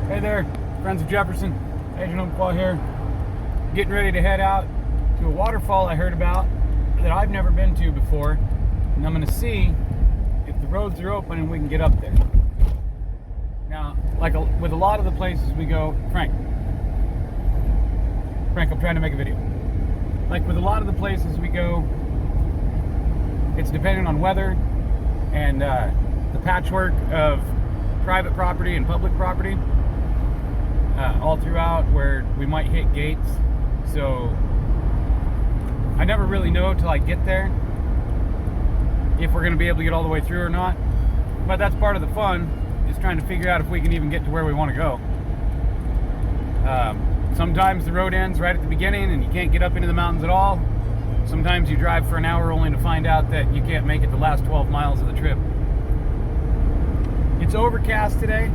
Hey there, friends of Jefferson. AgentUmpqua here. Getting ready to head out to a waterfall I heard about that I've never been to before. And I'm going to see if the roads are open and we can get up there. Now, with a lot of the places we go, Frank, I'm trying to make a video. Like with a lot of the places we go, it's dependent on weather and the patchwork of private property and public property. All throughout where we might hit gates, so I never really know till I get there if we're going to be able to get all the way through or not. But that's part of the fun, is trying to figure out if we can even get to where we want to go. Sometimes the road ends right at the beginning and you can't get up into the mountains at all. Sometimes you drive for an hour only to find out that you can't make it the last 12 miles of the trip. It's overcast today.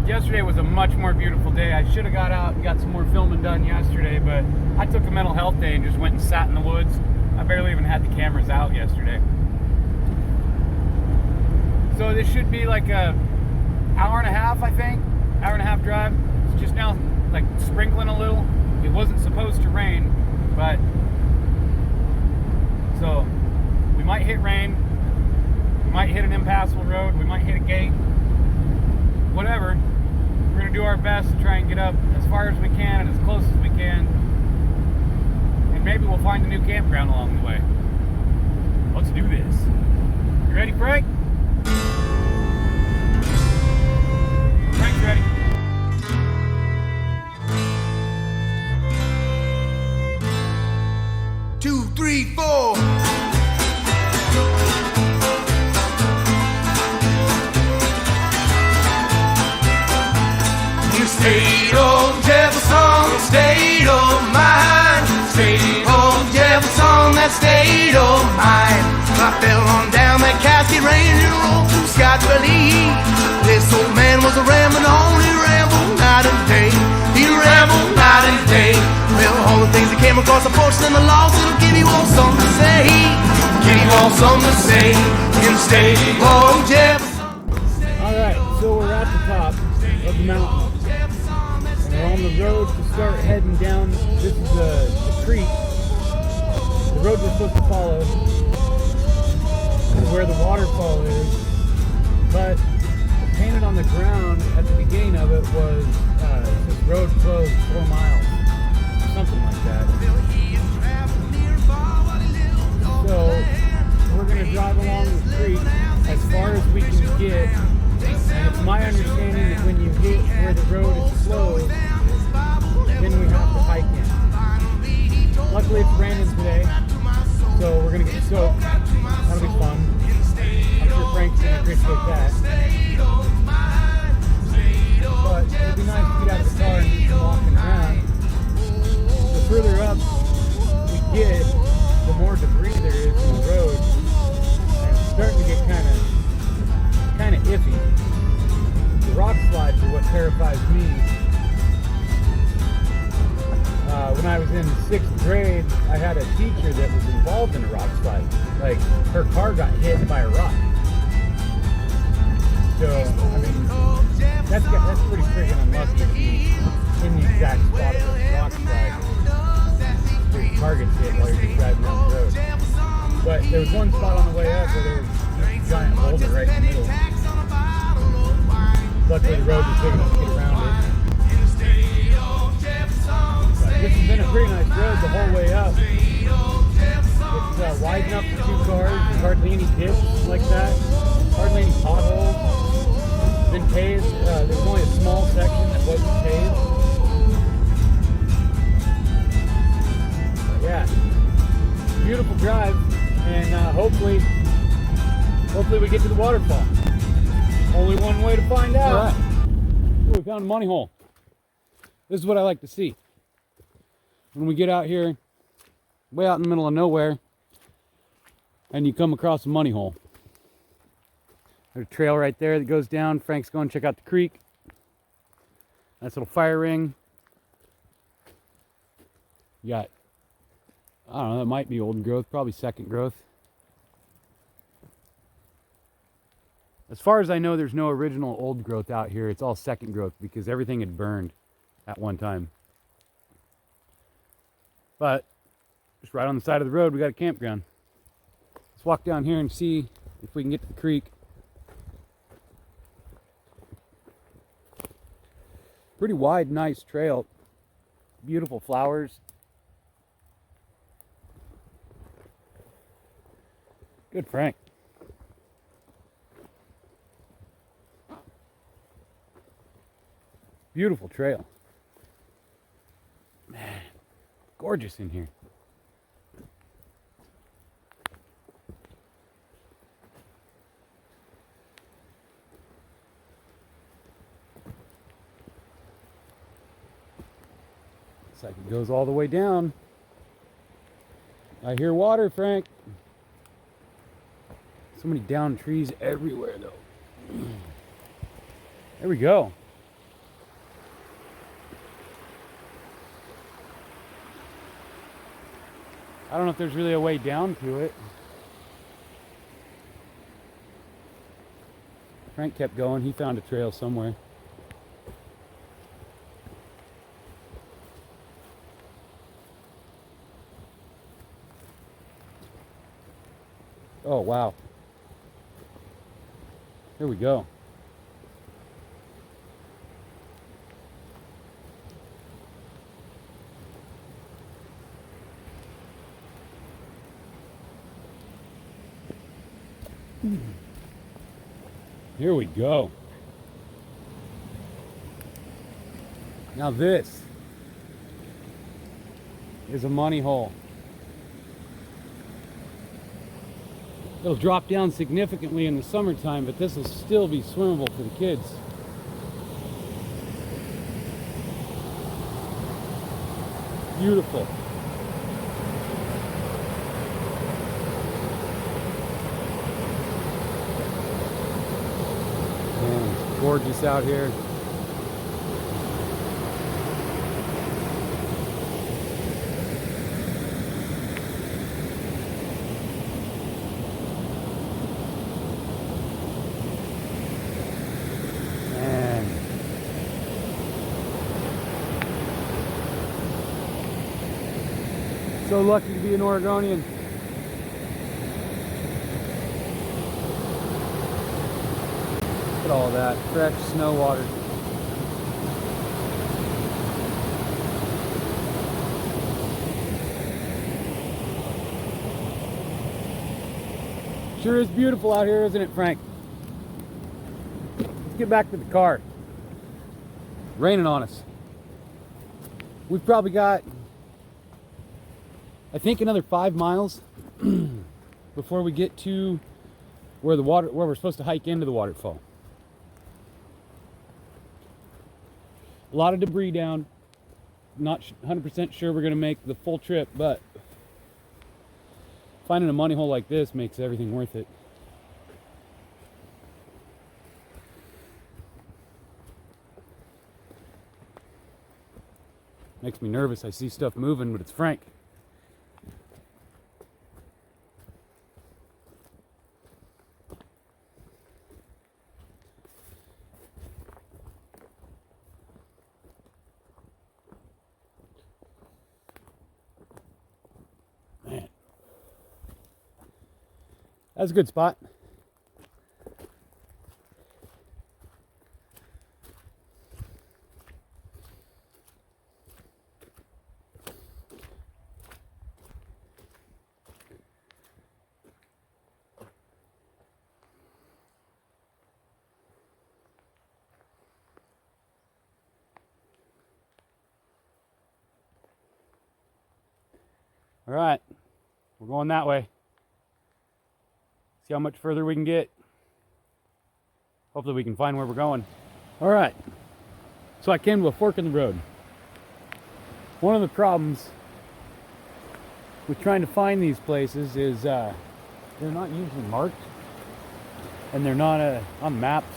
Yesterday was a much more beautiful day. I should have got out and got some more filming done yesterday, but I took a mental health day and just went and sat in the woods. I barely even had the cameras out yesterday. So this should be like a hour and a half, I think. Hour and a half drive. It's just now like sprinkling a little. It wasn't supposed to rain, but so we might hit rain. We might hit an impassable road. We might hit a gate. Whatever. We're going to do our best to try and get up as far as we can and as close as we can. And maybe we'll find a new campground along the way. Let's do this. You ready, Frank? Frank's ready. 2, 3, 4. State of Jefferson, state of mind. State of Jefferson, that state of mind. I fell on down that casket range and rolled through Scott Valley. This old man was a rambling on, he rambled night and day. He rambled night and day. Well, all the things that came across the porch and the laws, it'll give you all something to say. Give you all something to say in state of Jefferson. Alright, so we're at the top of the mountain. We're on the road to start heading down. This is the creek. The road we're supposed to follow is where the waterfall is. But painted on the ground at the beginning of it was this road closed 4 miles. Something like that. So we're going to drive along the creek as far as we can get. And it's my understanding that when you hit where the road is closed, then we have to hike in. Luckily it's raining today, so we're going to get soaked. That'll be fun. I'm sure Frank's going to appreciate that. But it'll be nice to get out of the car and do some walking around. The further up we get, the more debris there is in the road. And it's starting to get kind of iffy. The rock slides are what terrifies me. When I was in 6th grade, I had a teacher that was involved in a rock slide. Like, her car got hit by a rock. So, I mean, that's pretty freaking unlucky to be in the exact spot of a rock slide where your car gets hit while you're just driving down the road. But there was one spot on the way up where there was a giant boulder right in the middle. Luckily the road was big enough to get around it. This has been a pretty nice road the whole way up. It's wide enough for 2 cars. There's hardly any dips like that. Hardly any potholes. It's been paved. There's only a small section that wasn't paved. But yeah, beautiful drive, and hopefully we get to the waterfall. Only one way to find out. All right. Ooh, we found a money hole. This is what I like to see. When we get out here, way out in the middle of nowhere, and you come across a money hole. There's a trail right there that goes down. Frank's going to check out the creek. Nice little fire ring. You got, I don't know, that might be old growth, probably second growth. As far as I know, there's no original old growth out here. It's all second growth because everything had burned at one time. But just right on the side of the road, we got a campground. Let's walk down here and see if we can get to the creek. Pretty wide, nice trail. Beautiful flowers. Good Frank. Beautiful trail. Man, gorgeous in here. Looks like it goes all the way down. I hear water, Frank. So many downed trees everywhere, though. There we go. I don't know if there's really a way down to it. Frank kept going. He found a trail somewhere. Oh, wow. Here we go. Here we go. Now this is a money hole. It'll drop down significantly in the summertime, but this will still be swimmable for the kids. Beautiful. Man, it's gorgeous out here. So lucky to be an Oregonian. Look at all that fresh snow water. Sure is beautiful out here, isn't it, Frank? Let's get back to the car. It's raining on us. We've probably got, I think, another 5 miles before we get to where we're supposed to hike into the waterfall. A lot of debris down. Not 100% sure we're going to make the full trip, but finding a money hole like this makes everything worth it. Makes me nervous. I see stuff moving, but it's Frank. Man, that's a good spot. All right, we're going that way. See how much further we can get. Hopefully we can find where we're going. All right, so I came to a fork in the road. One of the problems with trying to find these places is they're not usually marked, and they're not on maps.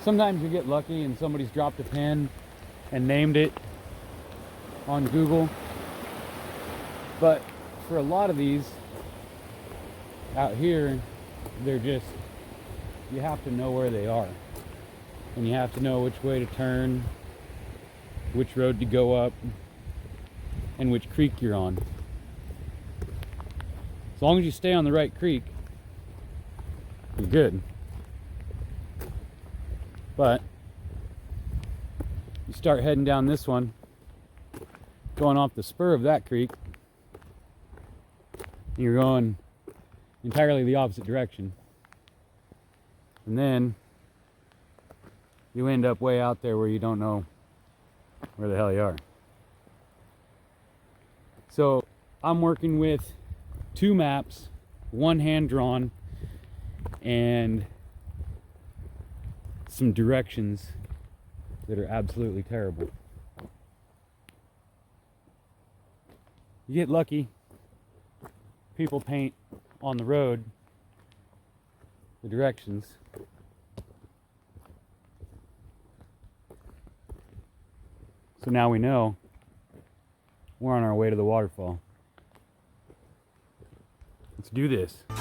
Sometimes you get lucky and somebody's dropped a pin and named it on Google. But for a lot of these out here, they're just you have to know where they are. And you have to know which way to turn, which road to go up, and which creek you're on. As long as you stay on the right creek, you're good. But you start heading down this one, going off the spur of that creek, and you're going entirely the opposite direction. And then you end up way out there where you don't know where the hell you are. So I'm working with 2 maps, 1 hand drawn, and some directions that are absolutely terrible. You get lucky, people paint on the road the directions. So now we know we're on our way to the waterfall. Let's do this. I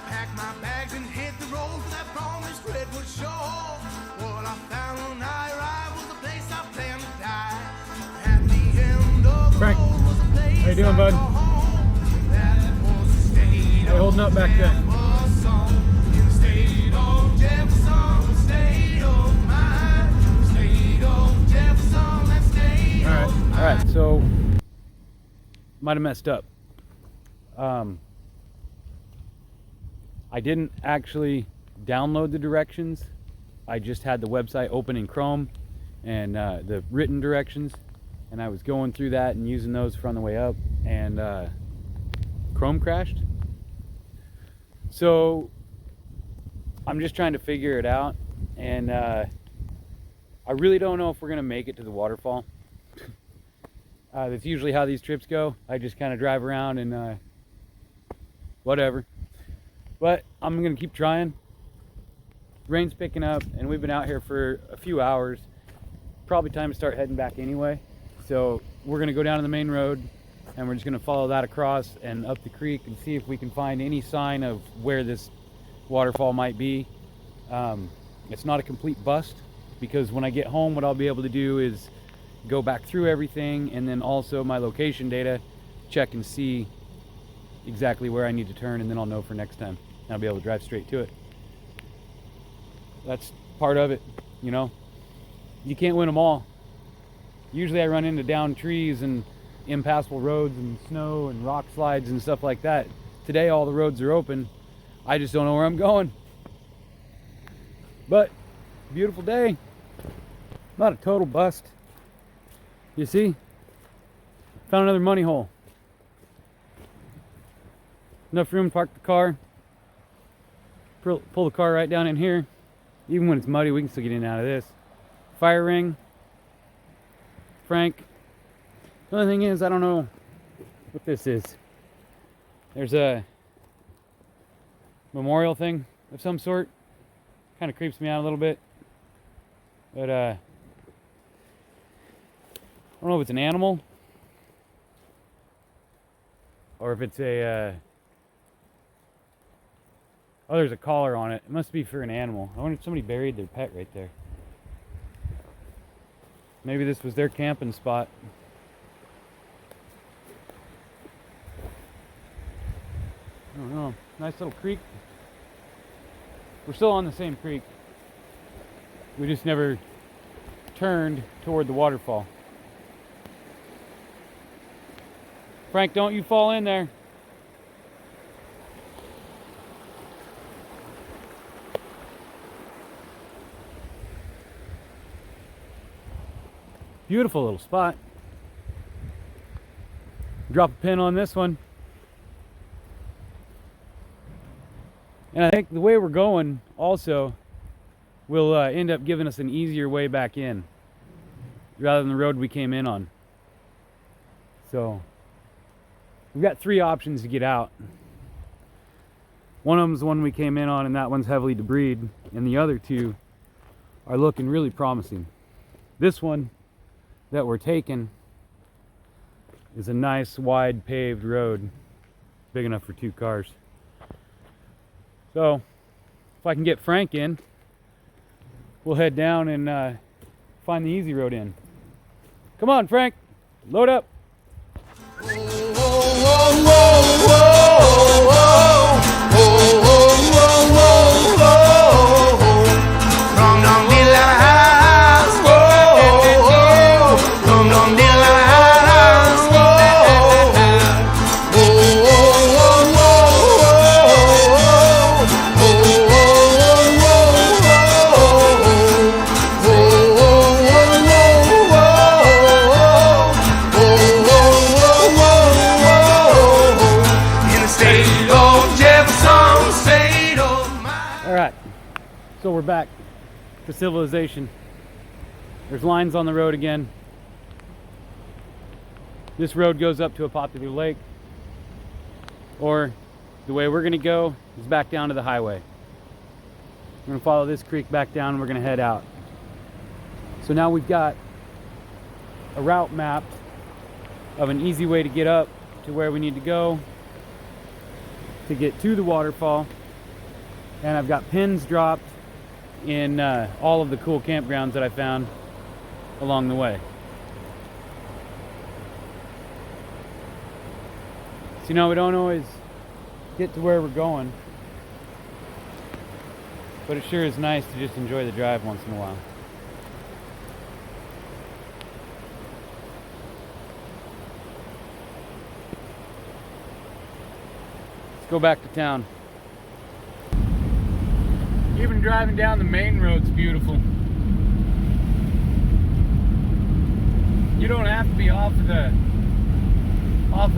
packed my bags and hit the road for that promised redwood shore. What I found when I arrived was a place I planned to die. At the end of the Frank, road was a place how you doing, bud? that was the state How you holding up back there? in the state of Jefferson, state of mind, state of Jefferson, that state of mind. All right, so might have messed up. I didn't actually download the directions. I just had the website open in Chrome and the written directions, and I was going through that and using those for on the way up, and Chrome crashed. So I'm just trying to figure it out, and I really don't know if we're gonna make it to the waterfall. That's usually how these trips go. I just kind of drive around and whatever. But I'm gonna keep trying. Rain's picking up and we've been out here for a few hours. Probably time to start heading back anyway. So we're gonna go down to the main road and we're just gonna follow that across and up the creek and see if we can find any sign of where this waterfall might be. It's not a complete bust, because when I get home, what I'll be able to do is go back through everything, and then also my location data, check and see exactly where I need to turn, and then I'll know for next time. And I'll be able to drive straight to it. That's part of it, you know. You can't win them all. Usually I run into downed trees and impassable roads and snow and rock slides and stuff like that. Today all the roads are open. I just don't know where I'm going. But beautiful day. Not a total bust. You see? Found another money hole. Enough room to park the car. Pull the car right down in here. Even when it's muddy, we can still get in and out of this. Fire ring. Frank. The only thing is, I don't know what this is. There's a memorial thing of some sort. Kind of creeps me out a little bit. But I don't know if it's an animal or if it's a oh, there's a collar on it. It must be for an animal. I wonder if somebody buried their pet right there. Maybe this was their camping spot. I don't know. Nice little creek. We're still on the same creek. We just never turned toward the waterfall. Frank, don't you fall in there. Beautiful little spot. Drop a pin on this one. And I think the way we're going also will end up giving us an easier way back in rather than the road we came in on. So we've got 3 options to get out. One of them is the one we came in on, and that one's heavily debrised, and the other 2 are looking really promising. This one that we're taking is a nice wide paved road, big enough for 2 cars. So if I can get Frank in, we'll head down and find the easy road in. Come on, Frank, load up. So we're back to civilization. There's lines on the road again. This road goes up to a popular lake, or the way we're gonna go is back down to the highway. We're gonna follow this creek back down and we're gonna head out. So now we've got a route mapped of an easy way to get up to where we need to go to get to the waterfall. And I've got pins dropped in all of the cool campgrounds that I found along the way. So, you know, we don't always get to where we're going, but it sure is nice to just enjoy the drive once in a while. Let's go back to town. Even driving down the main road's beautiful. You don't have to be off of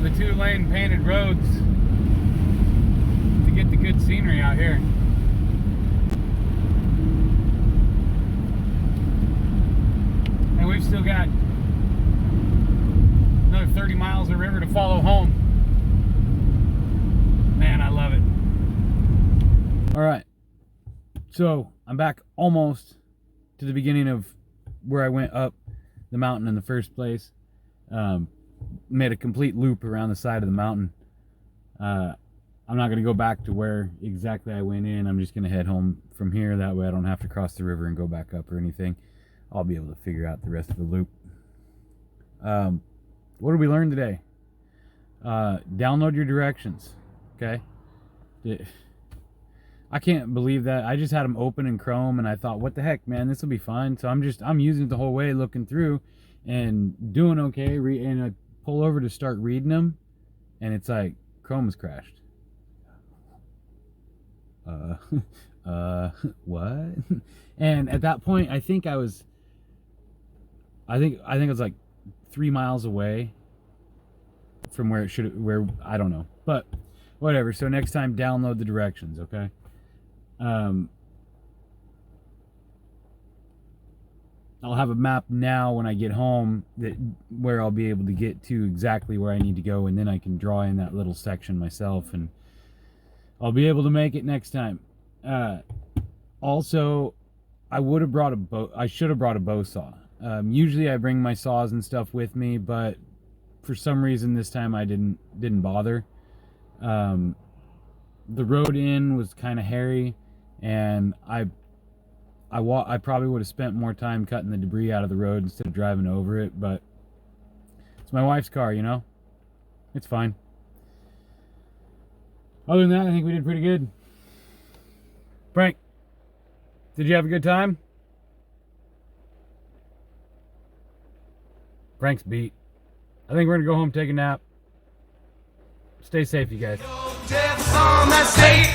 the 2-lane painted roads to get the good scenery out here. And we've still got another 30 miles of river to follow home. Man, I love it. All right. So I'm back almost to the beginning of where I went up the mountain in the first place. Made a complete loop around the side of the mountain. I'm not going to go back to where exactly I went in. I'm just going to head home from here. That way I don't have to cross the river and go back up or anything. I'll be able to figure out the rest of the loop. What did we learn today? Download your directions. Okay? I can't believe that. I just had them open in Chrome and I thought, what the heck, man, this will be fine. So I'm using it the whole way, looking through and doing okay. And I pull over to start reading them and it's like, Chrome has crashed. What? And at that point, I think I was like 3 miles away from where I don't know, but whatever. So next time, download the directions, okay? I'll have a map now when I get home where I'll be able to get to exactly where I need to go, and then I can draw in that little section myself, and I'll be able to make it next time. Also, I should have brought a bow saw. Usually I bring my saws and stuff with me, but for some reason this time I didn't bother. The road in was kind of hairy, and I probably would have spent more time cutting the debris out of the road instead of driving over it, but it's my wife's car, you know? It's fine. Other than that, I think we did pretty good. Frank, did you have a good time? Frank's beat. I think we're gonna go home, take a nap. Stay safe, you guys. Jefferson, that state.